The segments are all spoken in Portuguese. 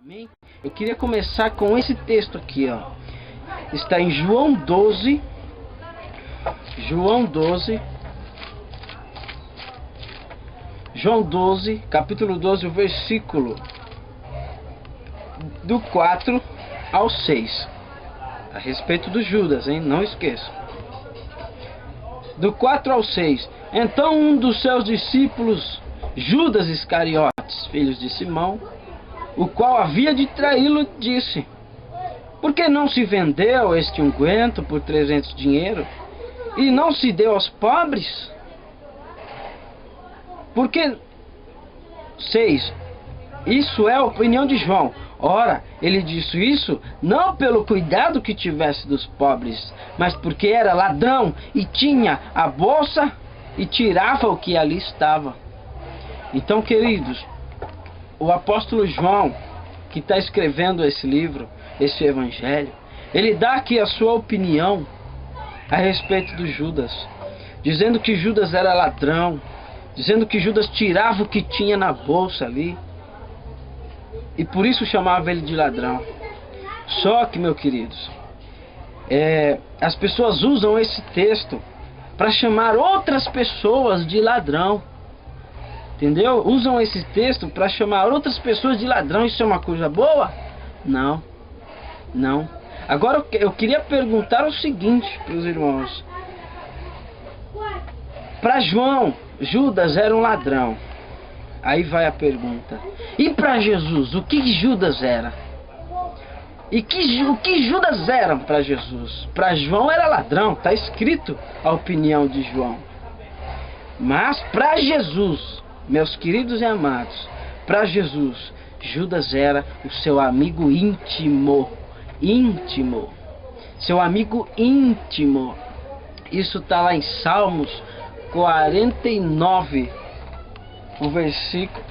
Amém? Eu queria começar com esse texto aqui, ó. Está em João 12. João 12, capítulo 12, o versículo do 4 ao 6. A respeito do Judas, hein? Não esqueça. Do 4 ao 6. Então um dos seus discípulos, Judas Iscariotes, filho de Simão, o qual havia de traí-lo, disse: por que não se vendeu este unguento por 300 dinheiro e não se deu aos pobres? Porque 6. Isso é a opinião de João. Ora, ele disse isso não pelo cuidado que tivesse dos pobres, mas porque era ladrão e tinha a bolsa e tirava o que ali estava. Então, queridos, o apóstolo João, que está escrevendo esse livro, esse evangelho, ele dá aqui a sua opinião a respeito do Judas, dizendo que Judas era ladrão, dizendo que Judas tirava o que tinha na bolsa ali, e por isso chamava ele de ladrão. Só que, meus queridos, as pessoas usam esse texto para chamar outras pessoas de ladrão. Entendeu? Usam esse texto para chamar outras pessoas de ladrão. Isso é uma coisa boa? Não. Não. Agora eu queria perguntar o seguinte para os irmãos. Para João, Judas era um ladrão. Aí vai a pergunta. E para Jesus, o que Judas era? O que Judas era para Jesus? Para João era ladrão. Está escrito a opinião de João. Mas para Jesus, meus queridos e amados, para Jesus, Judas era o seu amigo íntimo. Íntimo. Seu amigo íntimo. Isso está lá em Salmos 49. O versículo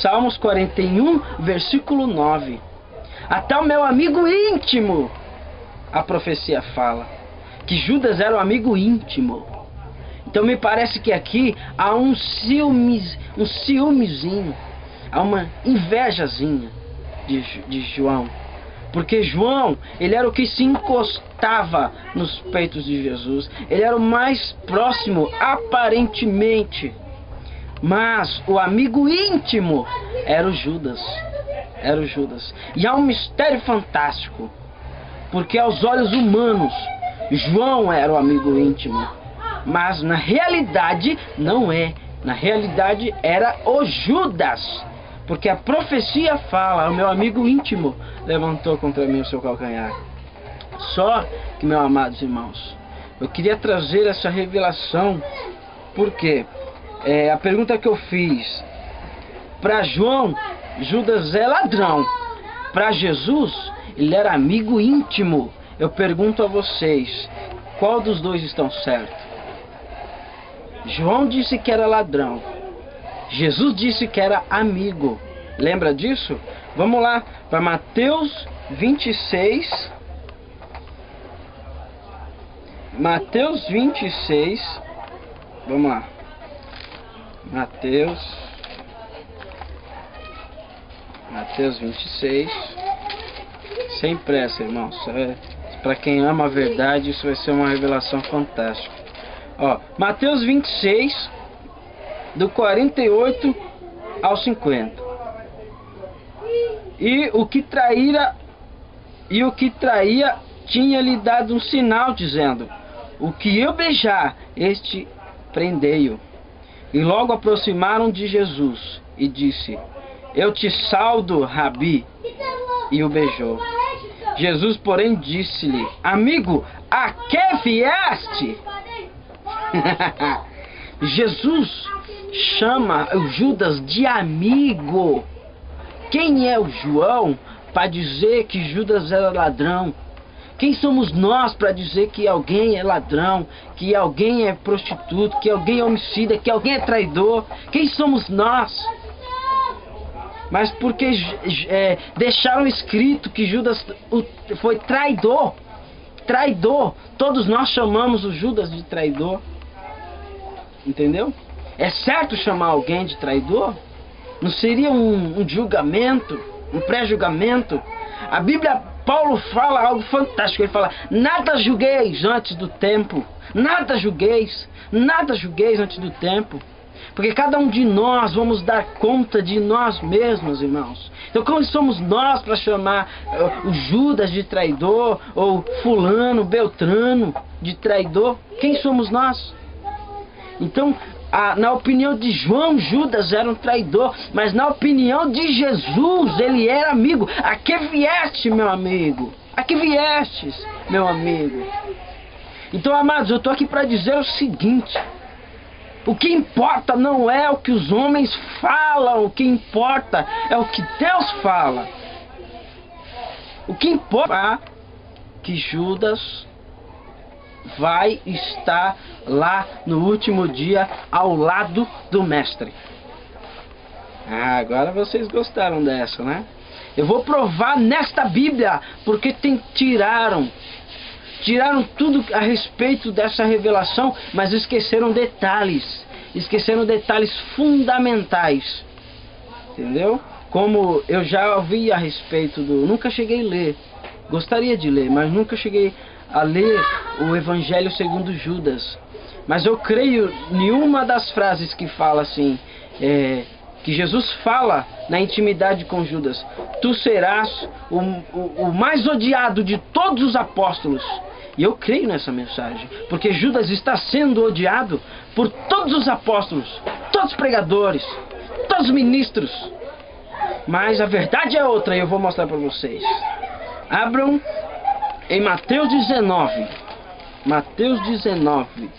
Salmos 41, versículo 9. Até o meu amigo íntimo, a profecia fala que Judas era o amigo íntimo. Então me parece que aqui há um ciúmezinho, há uma invejazinha de João. Porque João, ele era o que se encostava nos peitos de Jesus. Ele era o mais próximo, aparentemente. Mas o amigo íntimo era o Judas. Era o Judas. E há um mistério fantástico. Porque aos olhos humanos, João era o amigo íntimo. Mas na realidade não é. Na realidade era o Judas. Porque a profecia fala: o meu amigo íntimo levantou contra mim o seu calcanhar. Só que, meus amados irmãos, eu queria trazer essa revelação. Porque a pergunta que eu fiz: para João, Judas é ladrão. Para Jesus, ele era amigo íntimo. Eu pergunto a vocês, qual dos dois estão certo? João disse que era ladrão. Jesus disse que era amigo. Lembra disso? Vamos lá para Mateus 26. Mateus 26. Vamos lá. Mateus 26. Sem pressa, irmãos. Para quem ama a verdade, isso vai ser uma revelação fantástica. Ó, Mateus 26, do 48 ao 50. E o que traía tinha-lhe dado um sinal, dizendo: o que eu beijar, este prendei-o. E logo aproximaram de Jesus e disse: eu te saudo, Rabi. E o beijou. Jesus, porém, disse-lhe: amigo, a que vieste? Jesus chama o Judas de amigo. Quem é o João para dizer que Judas era ladrão? Quem somos nós para dizer que alguém é ladrão, que alguém é prostituto, que alguém é homicida, que alguém é traidor? Quem somos nós? Mas porque deixaram escrito que Judas foi traidor. Traidor. Todos nós chamamos o Judas de traidor. Entendeu? É certo chamar alguém de traidor? Não seria um julgamento, um pré-julgamento? A Bíblia, Paulo fala algo fantástico. Ele fala: nada julgueis antes do tempo. Nada julgueis antes do tempo. Porque cada um de nós vamos dar conta de nós mesmos, irmãos. Então, como somos nós para chamar o Judas de traidor, ou fulano, Beltrano de traidor? Quem somos nós? Então, na opinião de João, Judas era um traidor, mas na opinião de Jesus, ele era amigo. A que vieste, meu amigo? A que viestes, meu amigo? Então, amados, eu estou aqui para dizer o seguinte: o que importa não é o que os homens falam, o que importa é o que Deus fala. O que importa é que Judas vai estar lá no último dia ao lado do mestre. Agora vocês gostaram dessa, né? Eu vou provar nesta Bíblia, porque tiraram tudo a respeito dessa revelação, mas esqueceram detalhes fundamentais, entendeu? Como eu já ouvi a respeito nunca cheguei a ler, gostaria de ler, mas nunca cheguei a ler o Evangelho segundo Judas. Mas eu creio em uma das frases que fala assim, que Jesus fala na intimidade com Judas: tu serás o mais odiado de todos os apóstolos. E eu creio nessa mensagem, porque Judas está sendo odiado por todos os apóstolos, todos os pregadores, todos os ministros. Mas a verdade é outra, e eu vou mostrar para vocês. Abram em Mateus 19. Mateus 19.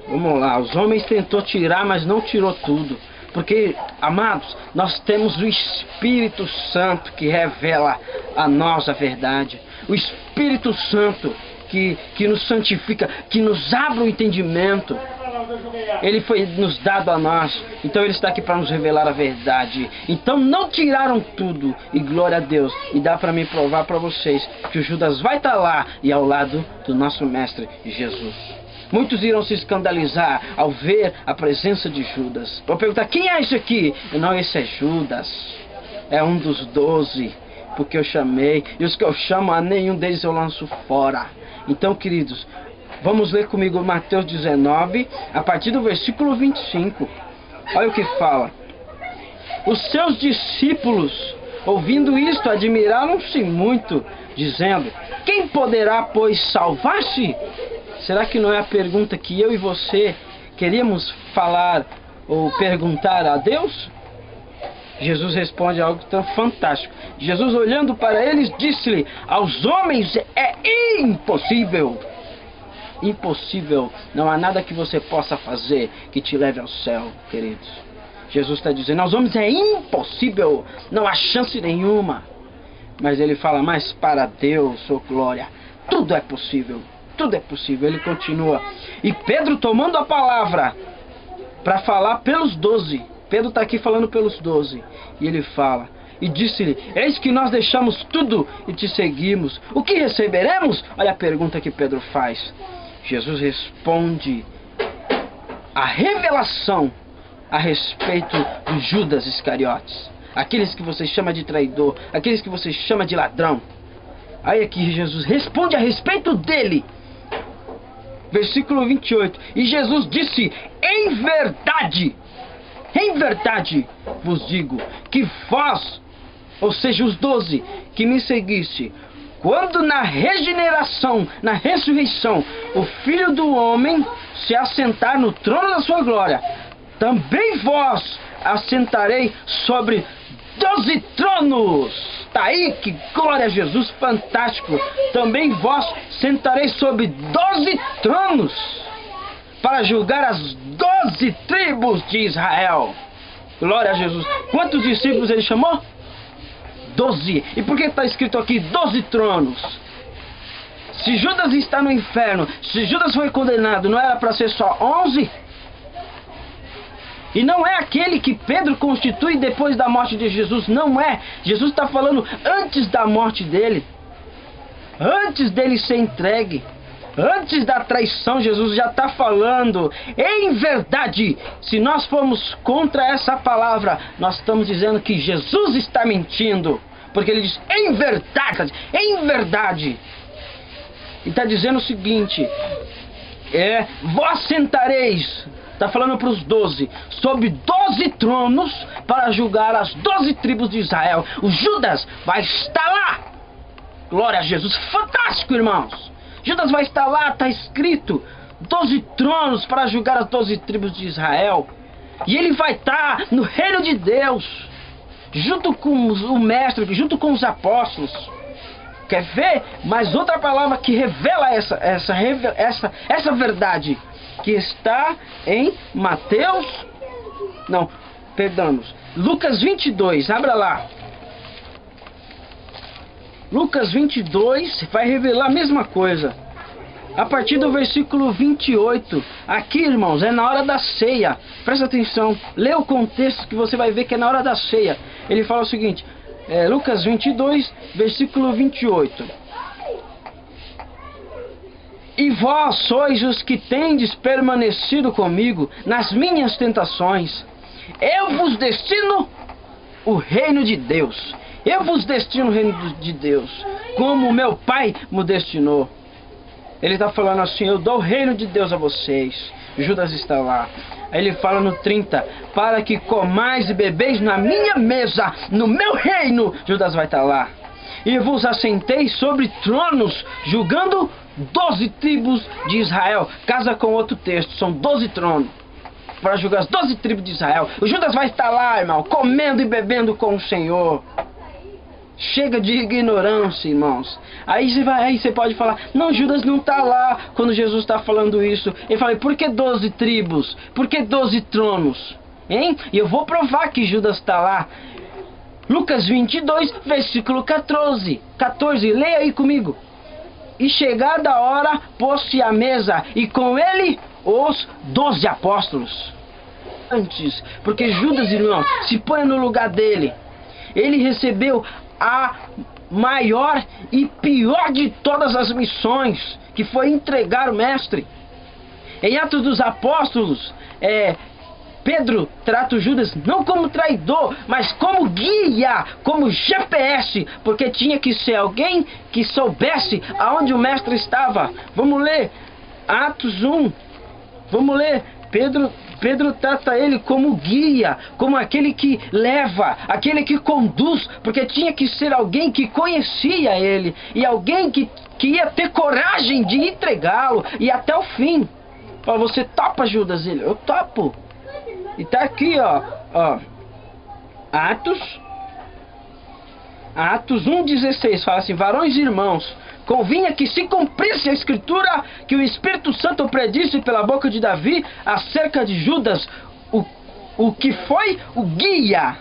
Vamos lá. Os homens tentou tirar, mas não tirou tudo. Porque, amados, nós temos o Espírito Santo que revela a nós a verdade. O Espírito Santo que nos santifica, que nos abre o entendimento. Ele foi nos dado a nós. Então ele está aqui para nos revelar a verdade. Então não tiraram tudo. E glória a Deus. E dá para me provar para vocês que o Judas vai estar lá e ao lado do nosso mestre Jesus. Muitos irão se escandalizar ao ver a presença de Judas. Vou perguntar: quem é esse aqui? Não, esse é Judas. É um dos 12. Porque eu chamei. E os que eu chamo, a nenhum deles eu lanço fora. Então, queridos, vamos ler comigo Mateus 19, a partir do versículo 25. Olha o que fala. Os seus discípulos, ouvindo isto, admiraram-se muito, dizendo: quem poderá, pois, salvar-se? Será que não é a pergunta que eu e você queríamos falar ou perguntar a Deus? Jesus responde algo tão fantástico. Jesus, olhando para eles, disse-lhe: aos homens é impossível. Impossível. Não há nada que você possa fazer que te leve ao céu, queridos. Jesus está dizendo: aos homens é impossível. Não há chance nenhuma. Mas ele fala: mas para Deus, oh glória, tudo é possível. Tudo é possível. Ele continua. E Pedro, tomando a palavra para falar pelos 12. Pedro está aqui falando pelos 12. E ele fala: e disse-lhe: eis que nós deixamos tudo e te seguimos. O que receberemos? Olha a pergunta que Pedro faz. Jesus responde a revelação a respeito de Judas Iscariotes. Aqueles que você chama de traidor, aqueles que você chama de ladrão. Aí aqui Jesus responde a respeito dele. Versículo 28. E Jesus disse: em verdade vos digo que vós, ou seja, os 12 que me seguiste, quando na regeneração, na ressurreição, o Filho do Homem se assentar no trono da sua glória, também vós assentarei sobre 12 tronos. Está aí, que glória a Jesus, fantástico. Também vós sentareis sobre 12 tronos, para julgar as 12 tribos de Israel. Glória a Jesus. Quantos discípulos ele chamou? 12. E por que está escrito aqui 12 tronos? Se Judas está no inferno, se Judas foi condenado, não era para ser só 11? E não é aquele que Pedro constitui depois da morte de Jesus. Não é. Jesus está falando antes da morte dele. Antes dele ser entregue. Antes da traição, Jesus já está falando. Em verdade, se nós formos contra essa palavra, nós estamos dizendo que Jesus está mentindo. Porque ele diz, em verdade, em verdade. E está dizendo o seguinte, vós sentareis, está falando para os 12, sobre 12 tronos para julgar as 12 tribos de Israel. O Judas vai estar lá. Glória a Jesus, fantástico, irmãos. Judas vai estar lá, está escrito, 12 tronos para julgar as 12 tribos de Israel. E ele vai estar no reino de Deus, junto com o mestre, junto com os apóstolos. Quer ver? Mais outra palavra que revela essa verdade, que está em Lucas 22, abra lá. Lucas 22 vai revelar a mesma coisa. A partir do versículo 28. Aqui, irmãos, é na hora da ceia. Presta atenção. Lê o contexto que você vai ver que é na hora da ceia. Ele fala o seguinte. Lucas 22, versículo 28. E vós sois os que tendes permanecido comigo nas minhas tentações. Eu vos destino o reino de Deus. Eu vos destino o reino de Deus, como meu Pai me destinou. Ele está falando assim, eu dou o reino de Deus a vocês. Judas está lá. Aí ele fala no 30, para que comais e bebeis na minha mesa, no meu reino. Judas vai estar lá. E vos assentei sobre tronos, julgando 12 tribos de Israel. Casa com outro texto, são 12 tronos para julgar as 12 tribos de Israel. O Judas vai estar lá, irmão, comendo e bebendo com o Senhor. Chega de ignorância, irmãos. Aí você pode falar, não, Judas não está lá quando Jesus está falando isso. Ele fala, por que 12 tribos? Por que 12 tronos? Hein? E eu vou provar que Judas está lá. Lucas 22, versículo 14. Leia aí comigo. E chegada a hora, pôs-se à mesa, e com ele os 12 apóstolos. Antes, porque Judas, irmão, se põe no lugar dele. Ele recebeu a maior e pior de todas as missões, que foi entregar o mestre. Em Atos dos Apóstolos, Pedro trata o Judas não como traidor, mas como guia, como GPS, porque tinha que ser alguém que soubesse aonde o mestre estava. Vamos ler Atos 1. Vamos ler. Pedro trata ele como guia, como aquele que leva, aquele que conduz, porque tinha que ser alguém que conhecia ele, e alguém que ia ter coragem de entregá-lo, e até o fim. Fala, você topa, Judas? Ele, eu topo. E tá aqui, ó. Atos 1,16, fala assim, varões e irmãos, convinha que se cumprisse a escritura que o Espírito Santo predisse pela boca de Davi acerca de Judas, o que foi o guia.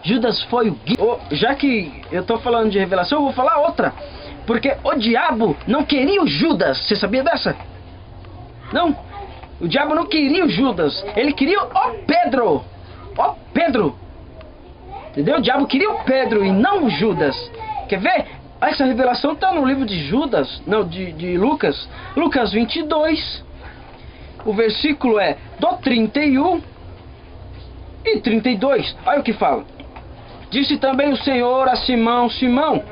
Judas foi o guia. Já que eu estou falando de revelação, eu vou falar outra. Porque o diabo não queria o Judas. Você sabia dessa? Não. O diabo não queria o Judas. Ele queria o Pedro. Entendeu? O diabo queria o Pedro e não o Judas. Quer ver? Essa revelação está no livro de Judas, não, de Lucas. Lucas 22, o versículo é do 31 e 32. Olha o que fala. Disse também o Senhor a Simão, Simão,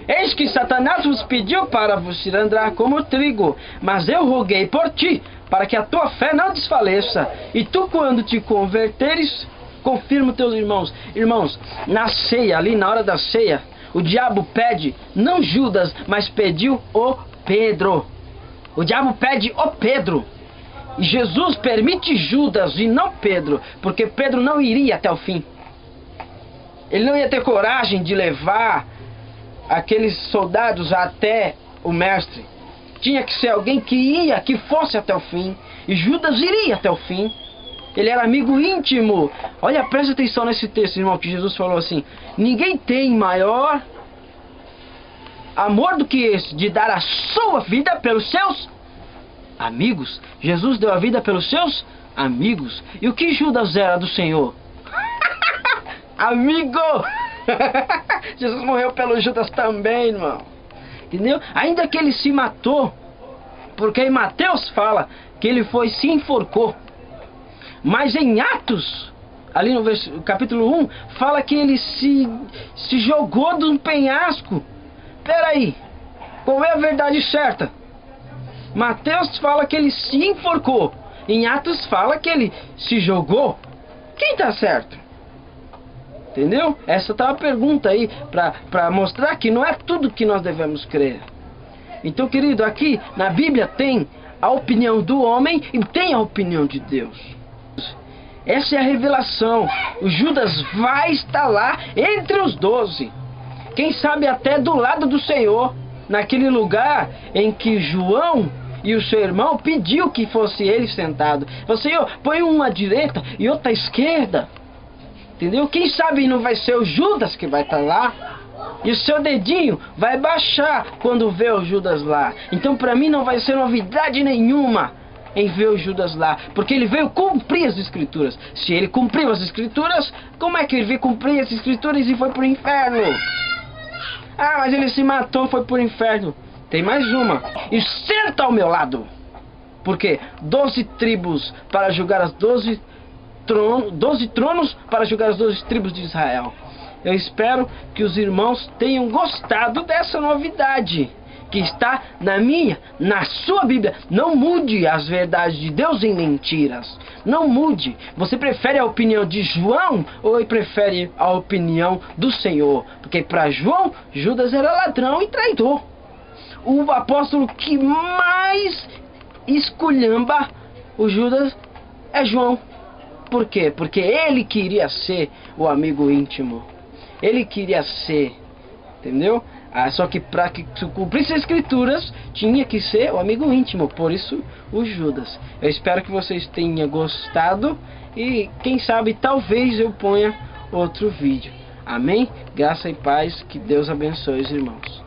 eis que Satanás vos pediu para vos cilindrar como trigo, mas eu roguei por ti, para que a tua fé não desfaleça. E tu, quando te converteres, confirma os teus irmãos. Irmãos, na ceia, ali na hora da ceia, o diabo pede, não Judas, mas pediu o Pedro. O diabo pede o Pedro. E Jesus permite Judas e não Pedro, porque Pedro não iria até o fim. Ele não ia ter coragem de levar aqueles soldados até o mestre. Tinha que ser alguém que fosse até o fim. E Judas iria até o fim. Ele era amigo íntimo. Olha, presta atenção nesse texto, irmão, que Jesus falou assim: ninguém tem maior amor do que esse, de dar a sua vida pelos seus amigos. Jesus deu a vida pelos seus amigos. E o que Judas era do Senhor? Amigo! Jesus morreu pelo Judas também, irmão. Entendeu? Ainda que ele se matou, Porque em Mateus fala que ele se enforcou. Mas em Atos, ali no capítulo 1, fala que ele se jogou de um penhasco. Peraí, qual é a verdade certa? Mateus fala que ele se enforcou. Em Atos fala que ele se jogou. Quem está certo? Entendeu? Essa tá a pergunta aí para mostrar que não é tudo que nós devemos crer. Então, querido, aqui na Bíblia tem a opinião do homem e tem a opinião de Deus. Essa é a revelação. O Judas vai estar lá entre os 12. Quem sabe até do lado do Senhor, naquele lugar em que João e o seu irmão pediu que fosse ele sentado. O Senhor, põe um à direita e outro à esquerda. Entendeu? Quem sabe não vai ser o Judas que vai estar lá. E o seu dedinho vai baixar quando vê o Judas lá. Então para mim não vai ser novidade nenhuma em ver o Judas lá, porque ele veio cumprir as escrituras. Se ele cumpriu as escrituras, como é que ele veio cumprir as escrituras e foi para o inferno? Ah, mas ele se matou e foi para o inferno. Tem mais uma. E senta ao meu lado. Porque 12 tribos para julgar as 12 tronos para julgar as 12 tribos de Israel. Eu espero que os irmãos tenham gostado dessa novidade que está na minha, na sua Bíblia. Não mude as verdades de Deus em mentiras. Não mude. Você prefere a opinião de João ou prefere a opinião do Senhor? Porque para João, Judas era ladrão e traidor. O apóstolo que mais esculhamba o Judas é João. Por quê? Porque ele queria ser o amigo íntimo. Ele queria ser, entendeu? Só que para que cumprisse as escrituras, tinha que ser o amigo íntimo. Por isso, o Judas. Eu espero que vocês tenham gostado. E quem sabe, talvez eu ponha outro vídeo. Amém? Graça e paz. Que Deus abençoe os irmãos.